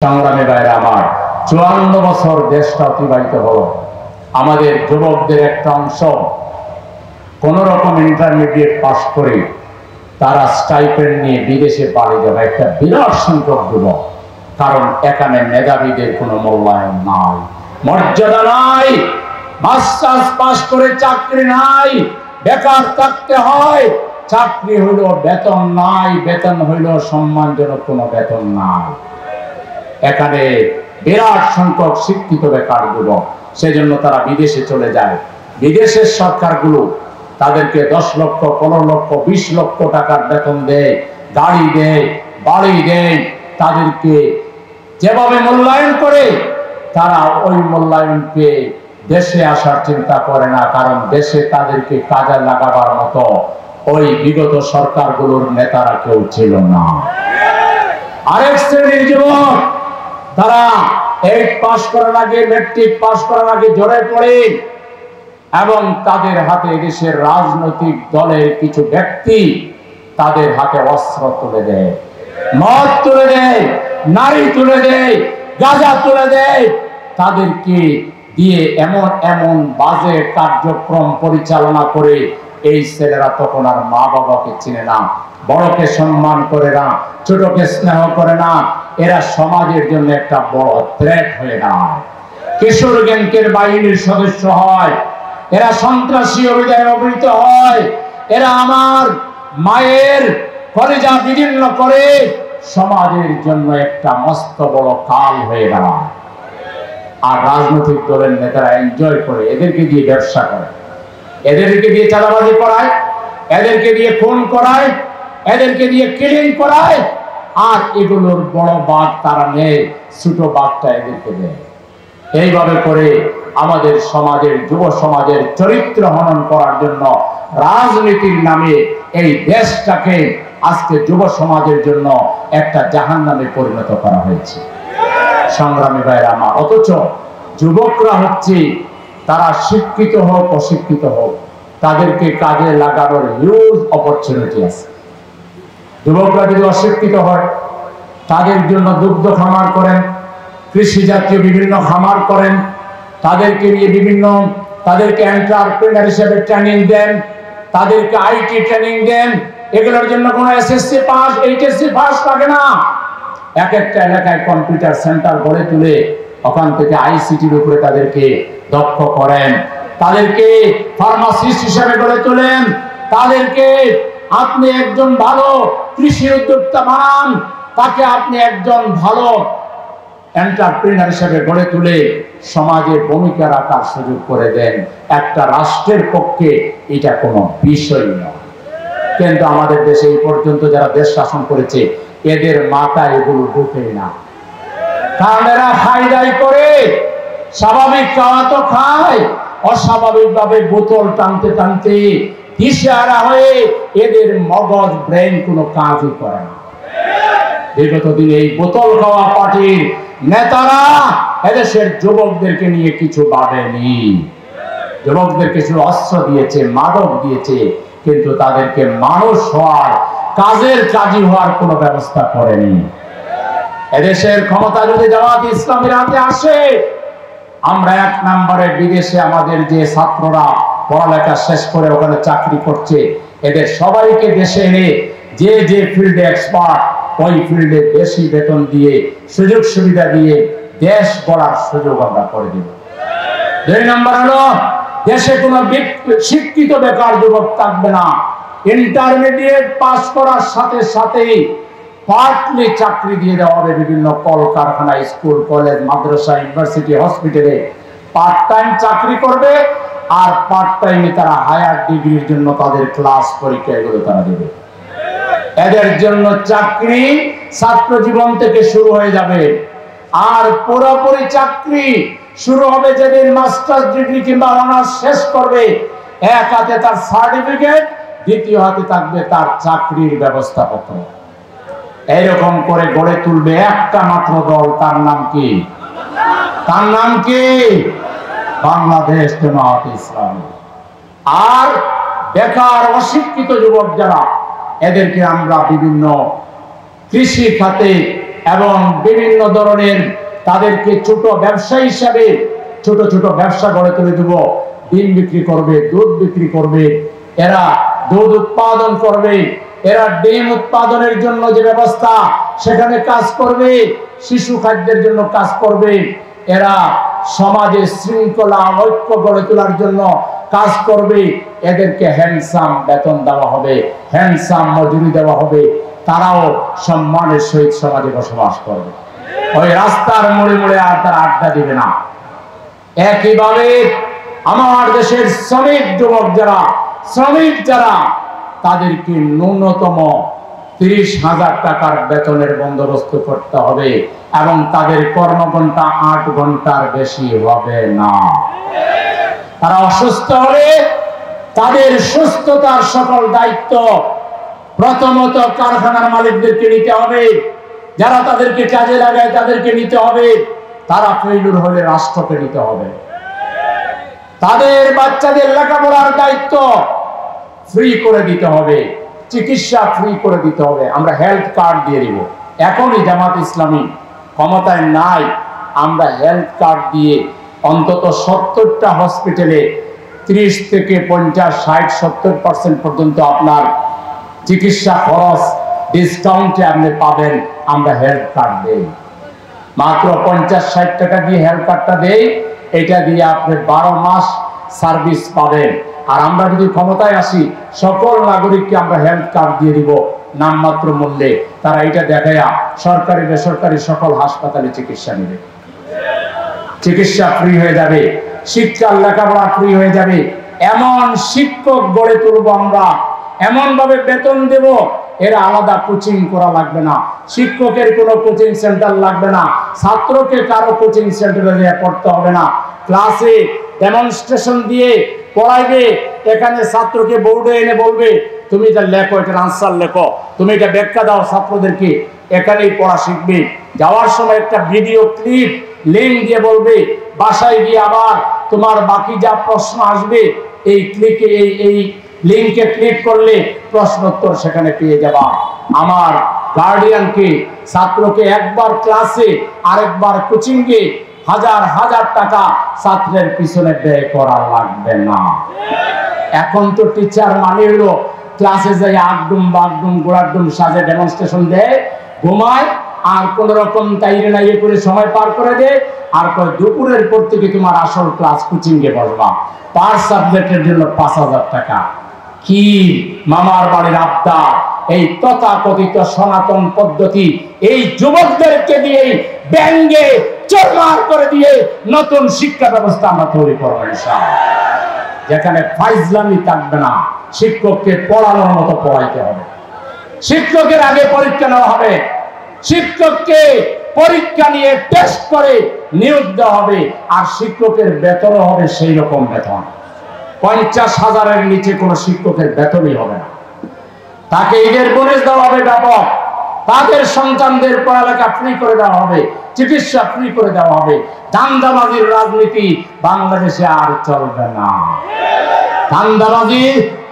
সংগ্রামী ভাইরা আমার, 54 বছর দেশটা অতিবাহিত হলো। আমাদের যুবকদের একটা অংশ কোন রকম ইন্টারমিডিয়েট পাস করে তারা স্টাইপেন্ড নিয়ে বিদেশে পাড়ি যাবে, একটা বিরাট সংখ্যক যুবক। কারণ এখানে মেধাবীদের কোনো মূল্যায়ন নাই, মর্যাদা নাই, মাস্টার্স পাস করে চাকরি নাই, বেকার থাকতে হয়। চাকরি হইল বেতন নাই, বেতন হইল সম্মানজনক কোনো বেতন নাই। এখানে বিরাট সংখ্যক শিক্ষিত বেকার যুবক, সেজন্য তারা বিদেশে চলে যায়। বিদেশের সরকারগুলো তাদেরকে 10 লক্ষ, 15 লক্ষ, 20 লক্ষ টাকার বেতন দেয়, গাড়ি দেয়, বাড়ি দেয়। তাদেরকে যেভাবে মূল্যায়ন করে, তারা ওই মূল্যায়ন পেয়ে দেশে আসার চিন্তা করে না। কারণ দেশে তাদেরকে কাজে লাগাবার মতো ওই বিগত সরকারগুলোর নেতারা কেউ ছিল না। আরেক শ্রেণীর যুবক, তারা 8 পাস করার আগে, ম্যাট্রিক পাস করার আগে ঝরে পড়ে এবং তাদের হাতে দেশের রাজনৈতিক দলের কিছু ব্যক্তি তাদের হাতে অস্ত্র তুলে দেয়, মদ তুলে দেয়, নারী তুলে দেয়, গাঁজা তুলে দেয়। তাদেরকে দিয়ে এমন এমন বাজে কার্যক্রম পরিচালনা করে এই ছেলেরা তখন আর মা বাবাকে চিনে না, বড়কে সম্মান করে না, ছোটকে স্নেহ করে না। এরা সমাজের জন্য একটা বড় থ্রেট হয়ে দাঁড়ায়। কিশোর গ্যাংকের বাহিনীর সদস্য হয়, এরা সন্ত্রাসী অভিযানে অবহিত হয়, এরা আমার মায়ের কলেজা বিদীর্ণ করে সমাজের জন্য একটা মস্ত বড় কাল হয়ে দাঁড়ায়। আর রাজনৈতিক দলের নেতারা এনজয় করে, এদেরকে দিয়ে ব্যবসা করে, এদেরকে দিয়ে চাঁদাবাজি করায়, এদেরকে দিয়ে খুন করায়, এদেরকে দিয়ে কিলিং করায়। আর এগুলোর বড় বাঘ তারা নেয়, ছোট বাঘটা এদেরকে দেয়। এইভাবে করে আমাদের সমাজের, যুব সমাজের চরিত্র হনন করার জন্য রাজনীতির নামে এই দেশটাকে আজকে যুব সমাজের জন্য একটা জাহান্নামে পরিণত করা হয়েছে। সংগ্রামী ভাইরা আমার, অথচ যুবকরা হচ্ছে, তারা শিক্ষিত হোক অশিক্ষিত হোক, তাদেরকে কাজে লাগানোর হিউজ অপরচুনিটি আছে। যুবকরা যদি অশিক্ষিত হয়, তাদের জন্য দুগ্ধ খামার করেন, কৃষি জাতীয় বিভিন্ন খামার করেন, তাদেরকে নিয়ে তাদেরকে এন্টারপ্রেনার হিসেবে ট্রেনিং দেন, তাদেরকে আইটি ট্রেনিং দেন। এগুলোর জন্য কোনো এসএসসি পাস, এইচএসসি পাস লাগে না। এক একটা এলাকায় কম্পিউটার সেন্টার গড়ে তুলে ওখান থেকে আইসিটির উপরে তাদেরকে দক্ষ করেন, তাদেরকে ফার্মাসিস্ট হিসেবে গড়ে তোলেন, তাদেরকে আপনি একজন ভালো কৃষি উদ্যোক্তা বানান, তাকে আপনি একজন ভালো এন্টারপ্রেনার হিসেবে গড়ে তুলে সমাজে ভূমিকা রাখার সুযোগ করে দেন। একটা রাষ্ট্রের পক্ষে এটা কোনো বিষয় নয়। কিন্তু আমাদের দেশে এই পর্যন্ত যারা দেশ শাসন করেছে, এদের মাথায় এগুলো ঢুকে না। কারণ এরা ফায়দাই করে, স্বাভাবিক খাওয়া তো খায়, অস্বাভাবিক ভাবে বোতল টানতে টানতে দিশেহারা হয়ে এদের মগজ, ব্রেন কোনো কাজই করে না। বিগত দিনে এই বোতল খাওয়া পার্টির নেতারা এদেশের যুবকদেরকে নিয়ে কিছু ভাবেনি। যুবকদের কিছু অস্ত্র দিয়েছে, মাদক দিয়েছে, কিন্তু তাদেরকে মানুষ হওয়ার, কাজের কাজী হওয়ার কোনো ব্যবস্থা করেনি। এদেশের ক্ষমতা যদি জামাত ইসলামীর হাতে আসে, আমরা 1 নম্বরে বিদেশে আমাদের যে ছাত্ররা পড়ালেখা শেষ করে ওখানে চাকরি করছে, এদের সবাইকে দেশে এনে যে যে ফিল্ডে এক্সপার্ট, ওই ফিল্ডে বেশি বেতন দিয়ে, সুযোগ সুবিধা দিয়ে দেশ গড়ার সুযোগ আমরা করে দেব। 2 নম্বর হলো, দেশে কোনো শিক্ষিত বেকার যুবক থাকবে না। ইন্টারমিডিয়েট পাস করার সাথে সাথেই পার্টলি চাকরি দিয়ে দেওয়া হবে। বিভিন্ন কলকারখানা, স্কুল, কলেজ, মাদ্রাসা, ইউনিভার্সিটি, হসপিটালে পার্ট টাইম চাকরি করবে। আর পার্ট টাইমে তারা হায়ার ডিগ্রির জন্য তাদের ক্লাস পরীক্ষা এগুলো তারা দেবে। এদের জন্য চাকরি ছাত্র জীবন থেকে শুরু হয়ে যাবে। আর পুরোপুরি চাকরি শুরু হবে যেদিন মাস্টার্স ডিগ্রি কিংবা অনার্স শেষ করবে। এক হাতে তার সার্টিফিকেট, দ্বিতীয় হাতে থাকবে তার চাকরির ব্যবস্থাপত্র। এইরকম করে গড়ে তুলবে একটা মাত্র দল, তার নাম কি? তার নাম কি? বাংলাদেশ জামাত ইসলামী। আর বেকার অশিক্ষিত যুবক যারা, এদেরকে আমরা বিভিন্ন কৃষি খাতে এবং বিভিন্ন ধরনের তাদেরকে ছোট ব্যবসা হিসাবে ছোট ছোট ব্যবসা গড়ে তুলে দেব। ডিম বিক্রি করবে, দুধ বিক্রি করবে, এরা দুধ উৎপাদন করবে, এরা ডিম উৎপাদনের জন্য যে ব্যবস্থা সেখানে কাজ করবে, শিশু খাদ্যের জন্য কাজ করবে, এরা সমাজে শৃঙ্খলা ঐক্য গড়ে তোলার জন্য কাজ করবে। এদেরকে হ্যান্ডসাম বেতন দেওয়া হবে, হ্যান্ডসাম মজুরি দেওয়া হবে, তারাও সম্মানের সহিত সমাজে বসবাস করবে। ওই রাস্তার মোড়ে মোড়ে আর তারা আড্ডা দিবে না। একইভাবে আমার দেশের শ্রমিক যুবক যারা, শ্রমিক যারা, তাদেরকে ন্যূনতম 30,000 টাকার বেতনের বন্দোবস্ত করতে হবে এবং তাদের কর্মঘণ্টা 8 ঘন্টার বেশি হবে না। তারা অসুস্থ হলে তাদের সুস্থতার সকল দায়িত্ব প্রথমত কারখানার মালিকদেরকে নিতে হবে, যারা তাদেরকে কাজে লাগায় তাদেরকে নিতে হবে, তারা ফেইলুর হলে রাষ্ট্রকে নিতে হবে। তাদের বাচ্চাদের লেখাপড়ার দায়িত্ব ফ্রি করে দিতে হবে, চিকিৎসা ফ্রি করে দিতে হবে। আমরা হেলথ কার্ড দিয়ে দিব। এখনই জামাত ইসলামী ক্ষমতায় নাই, আমরা হেলথ কার্ড দিয়ে অন্তত 70টা হসপিটালে 30 থেকে 50, 60, 70% পর্যন্ত আপনার চিকিৎসা খরচ ডিসকাউন্টে আপনি পাবেন। আমরা হেলথ কার্ড দেই, মাত্র 50-60 টাকা দিয়ে হেলথ কার্ডটা দেই। এটা দিয়ে আপনি 12 মাস সার্ভিস পাবেন। আর আমরা যদি ক্ষমতায় আসি, সকল নাগরিককে আমরা হেলথ কার্ড দিয়ে দিব নামমাত্র মূল্যে। তারা এটা দেখায়া সরকারি বেসরকারি সকল হাসপাতালে চিকিৎসা নেবে, চিকিৎসা ফ্রি হয়ে যাবে, শিক্ষার লেখাপড়া ফ্রি হয়ে যাবে। এমন শিক্ষক গড়ে তুলবো আমরা, এমন ভাবে বেতন দেব, এরা আলাদা কোচিং করা লাগবে না, শিক্ষকের কোনো কোচিং সেন্টার লাগবে না, ছাত্রকে কারো কোচিং সেন্টারে গিয়ে পড়তে হবে না। ক্লাসে ডেমনস্ট্রেশন দিয়ে পড়াইবে, এখানে ছাত্রকে বোর্ডে এনে বলবে তুমি এটা লেখো, এটার আনসার লেখো, তুমি এটা ব্যাখ্যা দাও ছাত্রদেরকে, এখানেই পড়া শিখবে। যাওয়ার সময় একটা ভিডিও ক্লিপ লিঙ্ক দিয়ে বলবে, বাসায় গিয়ে আবার তোমার বাকি যা প্রশ্ন আসবে এই ক্লিকে এই লিঙ্কে ক্লিক করলে প্রশ্নোত্তর সেখানে পেয়ে যাবা। আমার গার্ডিয়ানকে, ছাত্রকে একবার ক্লাসে আরেকবার কোচিংয়ে হাজার হাজার টাকা ছাত্রের পিছনে ব্যয় করা লাগবে না। এখন তো টিচার মানে হলো ক্লাসে যাই আগডুম বাগডুম গোড়াডুম সাজে ডেমনস্ট্রেশন দেয়, ঘুমায়, আর কোন রকম তাইরে নাইয়ে করে সময় পার করে দেয়, আর দুপুরের পর থেকে তোমার আসল ক্লাস কোচিংয়ে বসবা। পার সাবজেক্টের জন্য 5,000 টাকা। কি মামার বাড়ির আবদার! এই তথাকথিত সনাতন পদ্ধতি এই যুবকদেরকে দিয়ে ব্যঙ্গে চরমার করে দিয়ে নতুন শিক্ষা ব্যবস্থা আমরা তৈরি করবো ইনশাআল্লাহ, যেখানে ফাইজলামি থাকবে না। শিক্ষককে পড়ানোর মতো পড়াইতে হবে, শিক্ষকের আগে পরীক্ষা নেওয়া হবে, শিক্ষককে পরীক্ষা নিয়ে টেস্ট করে নিয়োগ দেওয়া হবে, আর শিক্ষকের বেতনও হবে সেই রকম বেতন। 50,000-এর নিচে কোন শিক্ষকের বেতনই হবে না। তাকে ঈদের বোনাস দেওয়া হবে ব্যাপক, তাদের সন্তানদের পড়ালেখা ফ্রি করে দেওয়া হবে, চিকিৎসা ফ্রি করে দেওয়া হবে। ধান্দাবাজির রাজনীতি বাংলাদেশে আর চলবে না। ধান্দাবাজি,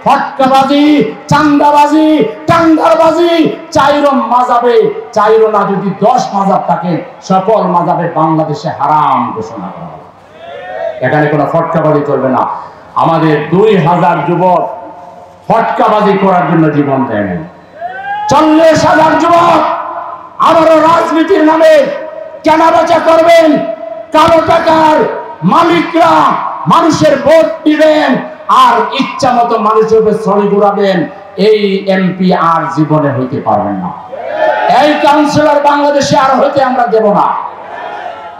ফটকাবাজি, চান্দাবাজি, টাঙ্গারবাজি চাইরম মাযাবে, চাইরো না যদি 10 মাযাব থাকে, সকল মাযাবে বাংলাদেশে হারাম ঘোষণা করা হবে। এখানে কোনো ফটকাবাজি চলবে না। আমাদের 2000 যুবক ফটকাবাজি করার জন্য জীবন দেয়। 40,000 যুবক আবারও রাজনীতির নামে কেনাবেচা করবেন। কালো টাকার মালিকরা মানুষের ভোট দিবেন আর ইচ্ছা মতো মানুষের উপর ছড়ি ঘুরাবেন। এই এমপি আর জীবনে হইতে পারবেন না, এই কাউন্সিলর বাংলাদেশে আর হইতে আমরা দেব না।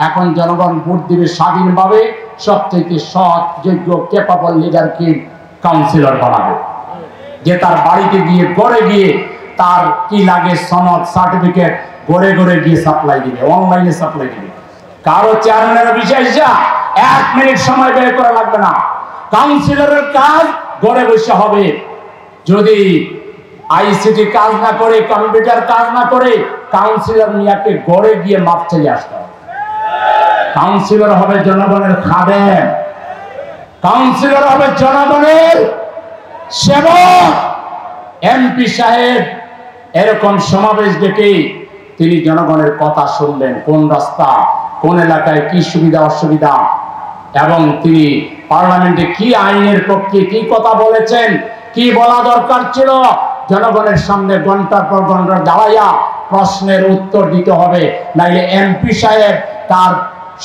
এখন জনগণ ভোট দিবে স্বাধীনভাবে, সবথেকে সৎ, যোগ্য, ক্যাপাবল লিডারকে কাউন্সিলর বানাবে, যে তার বাড়িতে গিয়ে ঘরে গিয়ে তার কি লাগে সনদ সার্টিফিকেট ঘরে ঘরে গিয়ে সাপ্লাই দিবে, অনলাইনে সাপ্লাই দিবে। কারো চেয়ারম্যানের বিষয় 1 মিনিট সময় ব্যয় করা লাগবে না। কাউন্সিলরের কাজ ঘরে বসে হবে। যদি আইসিটি কাজ না করে, কম্পিউটার কাজ না করে, কাউন্সিলর মিয়াকে ঘরে গিয়ে মাপ চালিয়ে আসতে হবে। কাউন্সিলর হবে জনগণের খাদেম, কাউন্সিলর হবে জনগণের সেবক। এমপি সাহেব এরকম সমাবেশ ডেকে তিনি জনগণের কথা শুনলেন, কোন রাস্তা কোন এলাকায় কি সুবিধা অসুবিধা, এবং তিনি পার্লামেন্টে কি আইনের পক্ষে কি কথা বলেছেন, কি বলা দরকার ছিল, জনগণের সামনে ঘন্টার পর ঘন্টা দাঁড়াইয়া প্রশ্নের উত্তর দিতে হবে, নাইলে এমপি সাহেব তার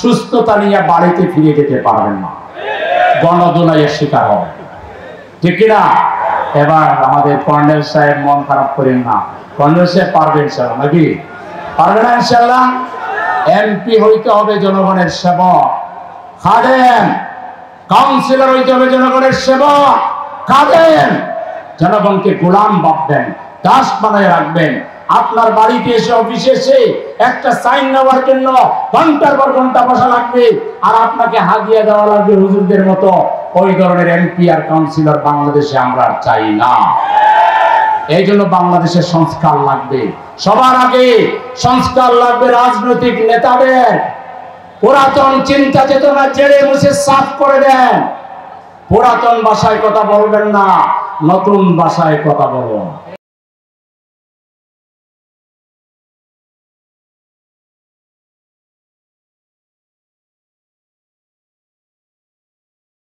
সুস্থতা নিয়ে বাড়িতে ফিরে যেতে পারবেন না, গণদোলাইয়ের শিকার হবে, ঠিক কিনা? এবার আমাদের কর্নেল সাহেব মন খারাপ করেন না, কর্নেল সাহেব পারবেন ইনশাল্লাহ, নাকি পারবে না ইনশাল্লাহ? এমপি হইতে হবে জনগণের সেবক, খাদেম, কাউন্সিলর হইতে হবে জনগণের সেবক, খাদেম, জনগণকে গোলাম ভাববেন, দাস বানায় রাখবেন। আপনার বাড়িতে এসে অফিসে এসে একটা সাইন নেওয়ার জন্য ঘন্টার পর ঘন্টা বসা লাগবে, আর আপনাকে হাদিয়া দেওয়া লাগবে হুজুরদের মতো। ওই ধরনের এমপি আর কাউন্সিলর বাংলাদেশে আমরা চাই না। এই জন্য বাংলাদেশের সংস্কার লাগবে, সবার আগে সংস্কার লাগবে রাজনৈতিক নেতাদের। পুরাতন চিন্তা চেতনা ছেড়ে মুছে সাফ করে দেন। পুরাতন ভাষায় কথা বলবেন না, নতুন ভাষায় কথা বলুন।